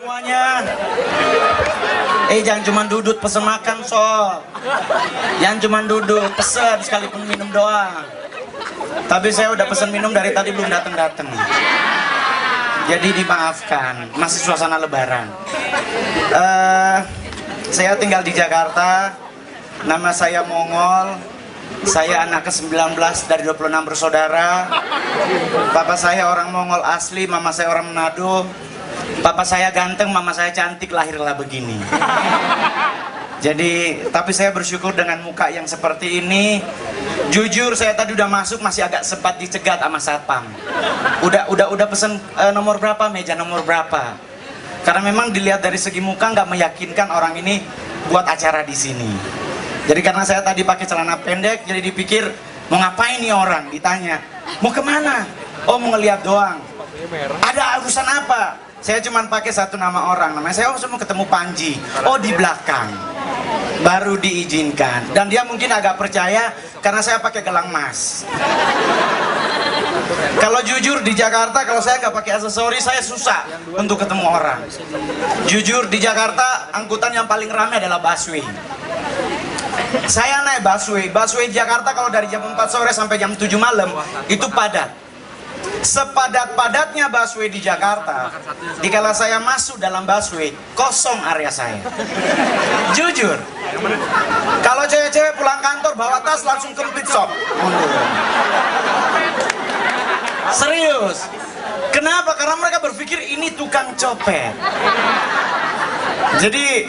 semuanya. Jangan cuma duduk pesen makan sob. Jangan cuma duduk pesen sekalipun minum doang. Tapi saya udah pesen minum dari tadi belum datang. Jadi dimaafkan, masih suasana lebaran. Saya tinggal di Jakarta. Nama saya Mongol. Saya anak ke-19 dari 26 bersaudara. Papa saya orang Mongol asli, mama saya orang Manado. Papa saya ganteng, mama saya cantik, lahirlah begini. Jadi, tapi saya bersyukur dengan muka yang seperti ini. Jujur saya tadi udah masuk masih agak sempat dicegat sama satpam. Udah pesen nomor berapa, meja nomor berapa. Karena memang dilihat dari segi muka nggak meyakinkan orang ini buat acara di sini. Jadi karena saya tadi pakai celana pendek, jadi dipikir mau ngapain nih orang, ditanya. Mau kemana? Oh mau ngeliat doang. Ada urusan apa? Saya cuma pakai satu nama orang, namanya saya mau ketemu Panji. Oh di belakang. Baru diizinkan. Dan dia mungkin agak percaya karena saya pakai gelang emas. Kalau jujur di Jakarta kalau saya nggak pakai aksesori saya susah untuk ketemu orang. Jujur di Jakarta angkutan yang paling ramai adalah busway. Saya naik busway Jakarta kalau dari jam 4 sore sampai jam 7 malam itu padat. Sepadat-padatnya busway di Jakarta, dikala saya masuk dalam busway, kosong area saya. Jujur. Kalau cewek-cewek pulang kantor bawa tas langsung kempit sob. Serius. Kenapa? Karena mereka berpikir ini tukang copet. Jadi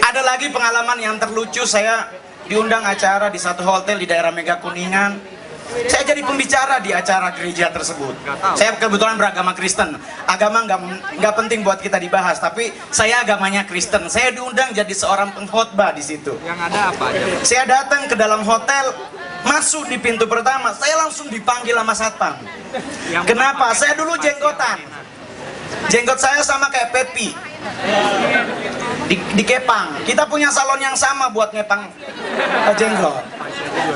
ada lagi pengalaman yang terlucu. Saya diundang acara di satu hotel di daerah Mega Kuningan. Saya jadi pembicara di acara gereja tersebut. Saya kebetulan beragama Kristen. Agama nggak penting buat kita dibahas, tapi saya agamanya Kristen. Saya diundang jadi seorang pengkhotbah di situ. Yang ada apa aja? Saya datang ke dalam hotel, masuk di pintu pertama, saya langsung dipanggil sama satpam. Kenapa? Saya dulu jenggotan. Jenggot saya sama kayak Pepi. Di Kepang. Kita punya salon yang sama buat ngepang jenggot.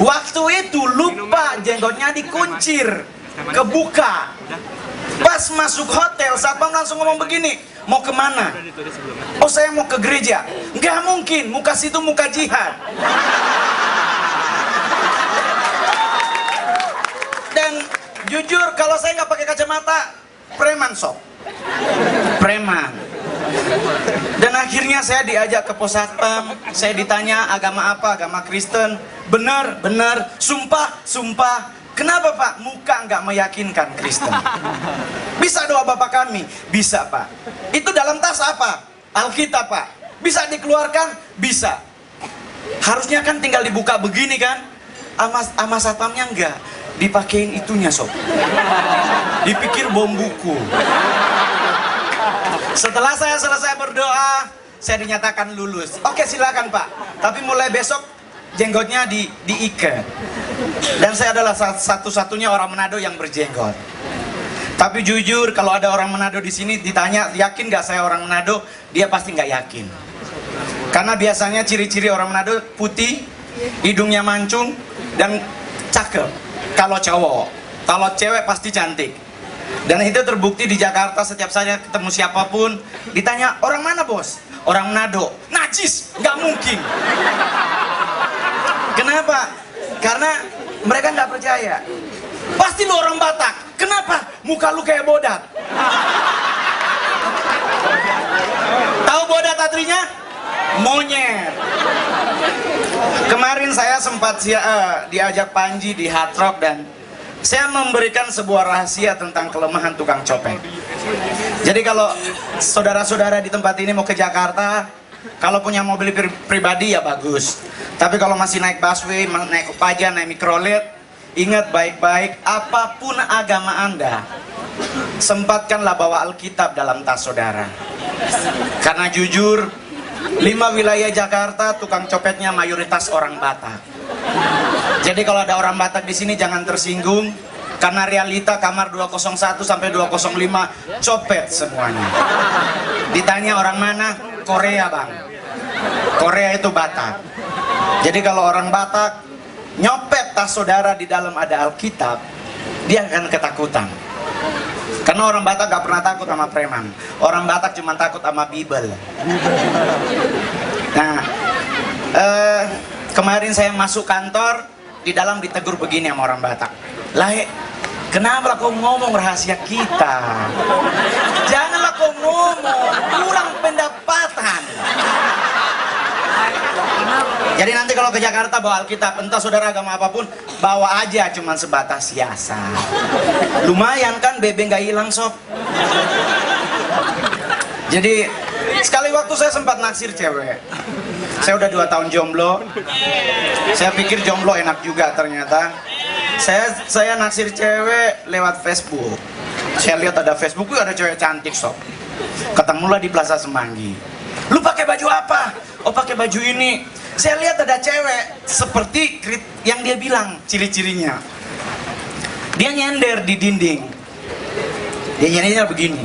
Waktu itu lupa jenggotnya dikuncir, kebuka. Pas masuk hotel, satpam langsung ngomong begini, mau kemana? Oh saya mau ke gereja. Nggak mungkin, muka situ muka jihad. Dan jujur kalau saya nggak pakai kacamata, preman sob. Preman. Dan akhirnya saya diajak ke pos satpam. Saya ditanya agama apa, agama Kristen. Benar, sumpah. Kenapa Pak? Muka nggak meyakinkan Kristen. Bisa doa Bapak kami? Bisa Pak. Itu dalam tas apa? Alkitab Pak. Bisa dikeluarkan? Bisa. Harusnya kan tinggal dibuka begini kan? Ama satpamnya enggak. Dipakein itunya sob. Dipikir bom buku. Setelah saya selesai berdoa, saya dinyatakan lulus. Oke silakan Pak. Tapi mulai besok jenggotnya diikat. Dan saya adalah satu-satunya orang Manado yang berjenggot. Tapi jujur kalau ada orang Manado di sini ditanya yakin nggak saya orang Manado, dia pasti nggak yakin. Karena biasanya ciri-ciri orang Manado putih, hidungnya mancung dan cakep. Kalau cowok, kalau cewek pasti cantik. Dan itu terbukti di Jakarta setiap saya ketemu siapapun ditanya orang mana bos? Orang Manado. Najis, nggak mungkin. Kenapa? Karena mereka nggak percaya. Pasti lu orang Batak. Kenapa? Muka lu kayak bodat. Tahu bodat artinya? Monyet. Kemarin saya sempat diajak Panji di Hard Rock dan saya memberikan sebuah rahasia tentang kelemahan tukang copet. Jadi kalau saudara-saudara di tempat ini mau ke Jakarta, kalau punya mobil pribadi ya bagus. Tapi kalau masih naik busway, naik Kopaja, naik mikrolet, ingat baik-baik, apapun agama Anda, sempatkanlah bawa Alkitab dalam tas saudara. Karena jujur, 5 wilayah Jakarta tukang copetnya mayoritas orang Batak. Jadi kalau ada orang Batak di sini jangan tersinggung, karena realita kamar 201 sampai 205 copet semuanya. Ditanya orang mana? Korea bang. Korea itu Batak. Jadi kalau orang Batak nyopet tas saudara di dalam ada Alkitab, dia akan ketakutan. Karena orang Batak gak pernah takut sama preman. Orang Batak cuma takut sama Bibel. Nah, kemarin saya masuk kantor, di dalam ditegur begini sama orang Batak. Lah, kenapa kau ngomong rahasia kita? Janganlah kau ngomong, kurang pendapatan. Jadi nanti kalau ke Jakarta bawa Alkitab, entah saudara agama apapun, bawa aja cuman sebatas hiasan. Lumayan kan, bebek nggak hilang sob. Jadi sekali waktu saya sempat naksir cewek. Saya udah 2 tahun jomblo. Saya pikir jomblo enak juga, ternyata saya naksir cewek lewat Facebook. Saya lihat ada Facebook, ada cewek cantik sob. Ketemulah di Plaza Semanggi. Lu pakai baju apa? Oh, pakai baju ini. Saya lihat ada cewek seperti yang dia bilang ciri-cirinya. Dia nyender di dinding. Dia nyendernya begini.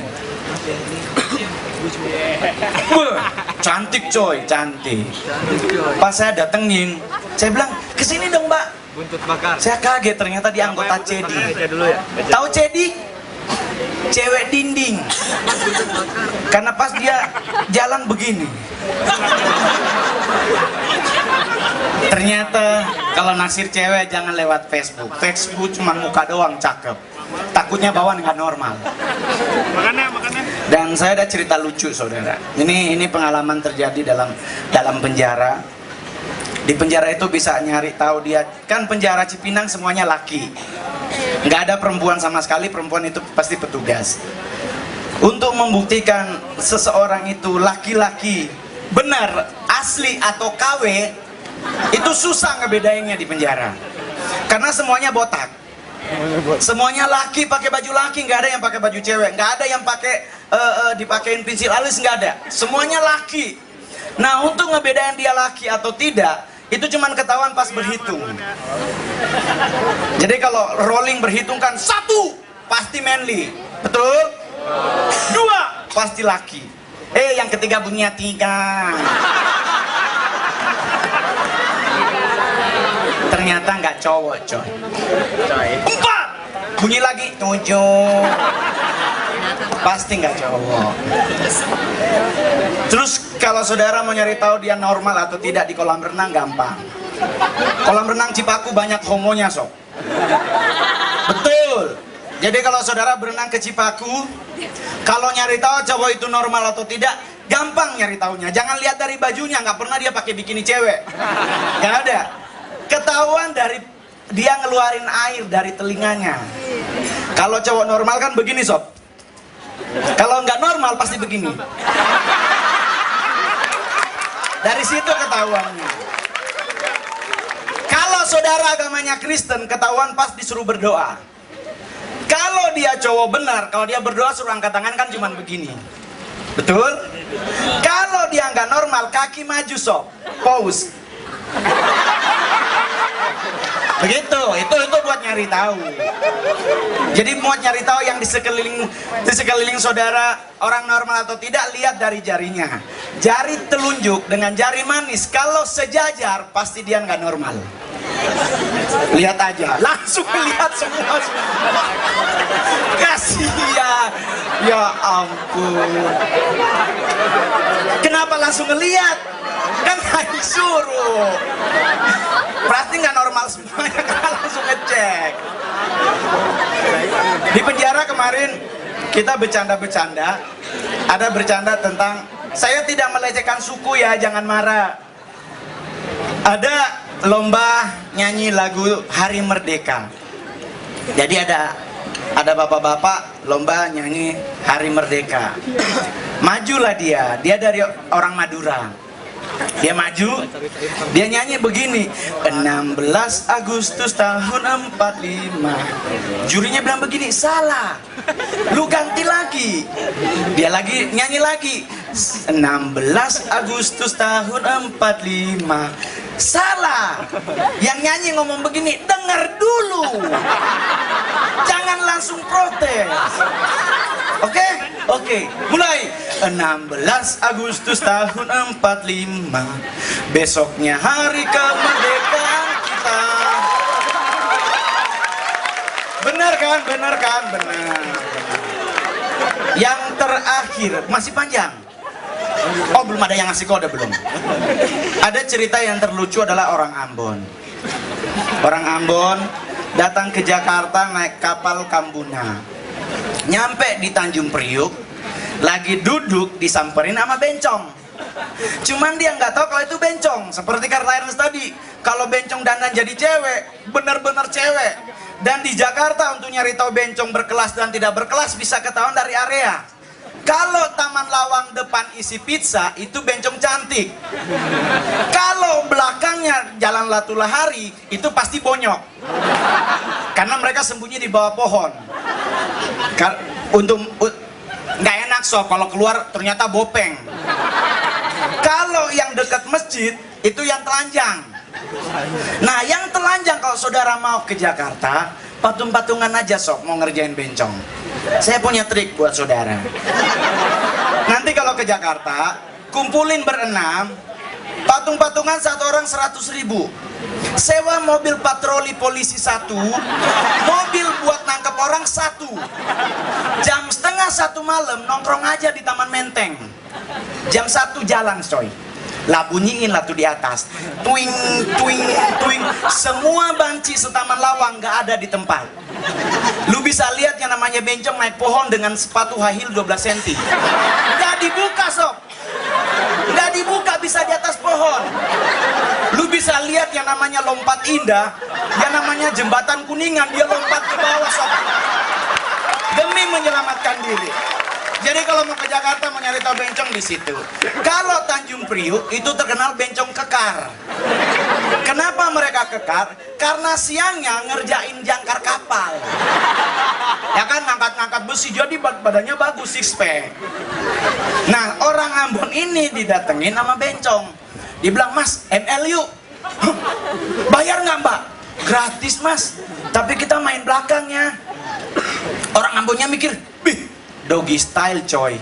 Cantik coy, cantik. Pas saya datengin, saya bilang, kesini dong mbak. Buntut bakar. Saya kaget, ternyata dia anggota CEDI. Tahu CEDI? Cewek dinding. Karena pas dia jalan begini. Ternyata kalau naksir cewek jangan lewat Facebook. Facebook cuma muka doang cakep. Takutnya bawaan nggak normal. Makannya. Dan saya ada cerita lucu saudara. Ini pengalaman terjadi dalam penjara. Di penjara itu bisa nyari tahu dia, kan penjara Cipinang semuanya laki. Nggak ada perempuan sama sekali, perempuan itu pasti petugas. Untuk membuktikan seseorang itu laki-laki benar, asli atau KW, itu susah ngebedainnya di penjara. Karena semuanya botak. Semuanya laki pakai baju laki, nggak ada yang pakai baju cewek, nggak ada yang pakai dipakein pensil alis, nggak ada. Semuanya laki. Nah, untuk ngebedain dia laki atau tidak, itu cuman ketahuan pas berhitung. Jadi kalau rolling berhitung kan 1 pasti manly, betul? 2 pasti laki. Yang ketiga bunyinya 3. Ternyata nggak cowok coy. 4 bunyi lagi 7. Pasti nggak cowok. Terus kalau saudara mau nyari tahu dia normal atau tidak di kolam renang, gampang. Kolam renang Cipaku banyak homonya sob. Betul. Jadi kalau saudara berenang ke Cipaku, kalau nyari tahu cowok itu normal atau tidak, gampang nyari tahunya. Jangan lihat dari bajunya, nggak pernah dia pakai bikini cewek. Nggak ada. Ketahuan dari dia ngeluarin air dari telinganya. Kalau cowok normal kan begini sob. Kalau nggak normal pasti begini. Dari situ ketahuannya. Kalau saudara agamanya Kristen, ketahuan pas disuruh berdoa. Kalau dia cowok benar, kalau dia berdoa suruh angkat tangan kan cuman begini. Betul? Kalau dia nggak normal, kaki maju sob, pause. Begitu, itu buat nyari tahu. Jadi buat nyari tahu yang di sekeliling saudara orang normal atau tidak, lihat dari jarinya. Jari telunjuk dengan jari manis kalau sejajar pasti dia nggak normal. Lihat aja, langsung lihat semua. Kasihan, ya ampun. Kenapa langsung ngelihat? Kan nggak disuruh. Berarti nggak normal semuanya, kan langsung ngecek. Di penjara kemarin kita bercanda-bercanda. Ada bercanda tentang, saya tidak melecehkan suku ya, jangan marah. Ada lomba nyanyi lagu Hari Merdeka. Jadi ada bapak-bapak lomba nyanyi Hari Merdeka. Majulah dia dari orang Madura. Dia maju, dia nyanyi begini, 16 Agustus tahun 45. Jurinya bilang begini, salah, lu ganti lagi. Dia lagi nyanyi lagi, 16 Agustus tahun 45. Salah. Yang nyanyi ngomong begini, dengar dulu, jangan langsung protes. Oke, mulai. 16 Agustus tahun 45, besoknya hari kemerdekaan kita. Benar kan? Benar. Yang terakhir, masih panjang. Oh, belum ada yang ngasih kode, belum. Ada cerita yang terlucu adalah orang Ambon. Orang Ambon datang ke Jakarta naik kapal Kambuna. Nyampe di Tanjung Priuk, lagi duduk disamperin sama bencong. Cuman dia nggak tahu kalau itu bencong. Seperti Karta Ernest tadi, kalau bencong dandan jadi cewek, bener-bener cewek. Dan di Jakarta untuk nyari tahu bencong berkelas dan tidak berkelas bisa ketahuan dari area. Kalau Taman Lawang depan isi pizza, itu bencong cantik. Kalau belakangnya Jalan Latulahari, itu pasti bonyok. Karena mereka sembunyi di bawah pohon. Nggak enak sob, kalau keluar ternyata bopeng. Kalau yang dekat masjid, itu yang telanjang. Nah, yang telanjang kalau saudara mau ke Jakarta, patung-patungan aja sob, mau ngerjain bencong. Saya punya trik buat saudara. Nanti kalau ke Jakarta, kumpulin berenam, patung-patungan satu orang 100.000. Sewa mobil patroli polisi 1, mobil buat nangkep orang 1. Jam setengah 1 malam nongkrong aja di Taman Menteng. Jam 1 jalan coy. Lah bunyiin lah tuh di atas, tuing tuing tuing. Semua banci setaman Lawang nggak ada di tempat. Lu bisa lihat yang namanya bencong naik pohon dengan sepatu high heel 12 cm. Nggak dibuka sob, nggak dibuka, bisa di atas pohon. Lu bisa lihat yang namanya lompat indah, yang namanya jembatan Kuningan, dia lompat ke bawah sob, demi menyelamatkan diri. Jadi kalau mau ke Jakarta mau nyari tahu bencong di situ. Kalau Tanjung Priuk itu terkenal bencong kekar. Kenapa mereka kekar? Karena siangnya ngerjain jangkar kapal. Ya kan, ngangkat-ngangkat besi, jadi badannya bagus, six pack. Nah, orang Ambon ini didatengin sama bencong. Dibilang, "Mas, ML yuk." "Huh? Bayar nggak mbak?" "Gratis mas, tapi kita main belakangnya." Orang Ambonnya mikir, "Bih, doggy style coy."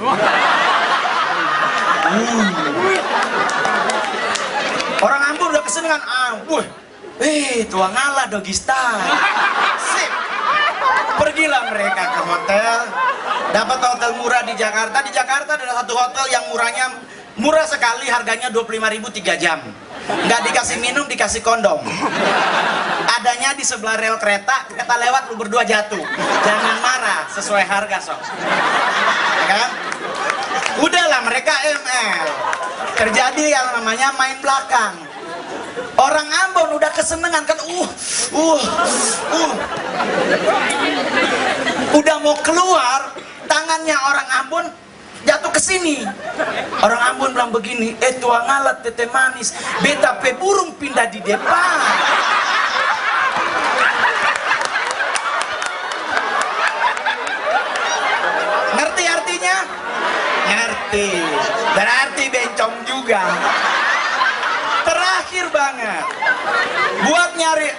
Orang Ambon udah kesel dengan tua ngalah doggy style. Sip. Pergilah mereka ke hotel, dapat hotel murah di Jakarta. Di Jakarta ada satu hotel yang murah sekali, harganya 25.000 3 jam. Nggak dikasih minum, dikasih kondom. Adanya di sebelah rel kereta, kereta lewat, lu berdua jatuh. Jangan marah, sesuai harga sob. Ya kan? Udahlah, mereka ML. Terjadi yang namanya main belakang. Orang Ambon udah kesenengan kan, udah mau keluar, tangannya orang Ambon jatuh ke sini. Orang Ambon bilang begini, "Tua ngalat tete manis, beta pe burung pindah di depan." Ngerti artinya? Ngerti. Berarti bencong juga. Terakhir banget, buat nyari,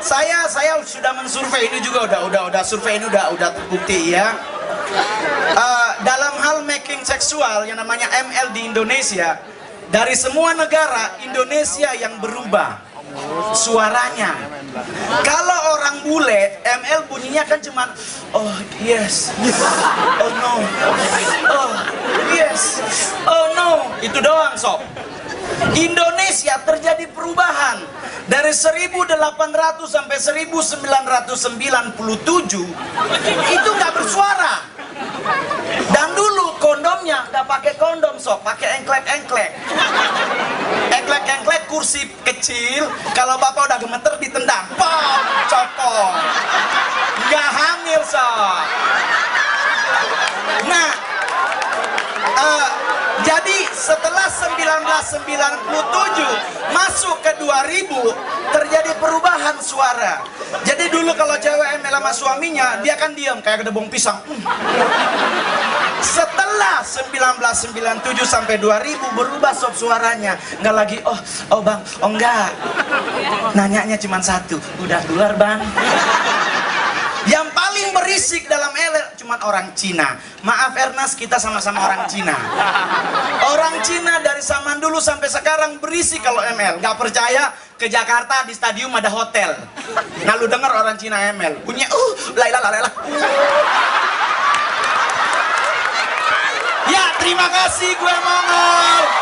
saya sudah mensurvei ini juga, udah survei ini udah terbukti ya. Dalam hal making seksual yang namanya ML di Indonesia, dari semua negara, Indonesia yang berubah suaranya. Kalau orang bule, ML bunyinya kan cuman "oh yes, oh no, oh yes, oh no," itu doang sob. Indonesia terjadi perubahan dari 1800 sampai 1997 itu nggak bersuara. Dan dulu kondomnya nggak pakai kondom sob, pakai engklek-engklek. Engklek-engklek kursi kecil, kalau bapak udah gemeter ditendang, pom, copot. Nggak hamil sob. Nah, jadi setelah 1997 masuk ke 2000 terjadi perubahan suara. Jadi dulu kalau cewek ML sama suaminya, dia kan diam kayak gedebong pisang. Setelah 1997 sampai 2000 berubah sob suaranya. Nggak lagi oh bang, oh enggak. Nanyanya cuma satu, "Udah keluar bang?" Yang paling berisik dalam ML cuma orang Cina. Maaf Ernest, kita sama-sama orang Cina. Orang Cina dari zaman dulu sampai sekarang berisik kalau ML. Gak percaya, ke Jakarta di stadium ada hotel. Nah lu denger orang Cina ML bunyinya laila. Ya, terima kasih gue Mongol.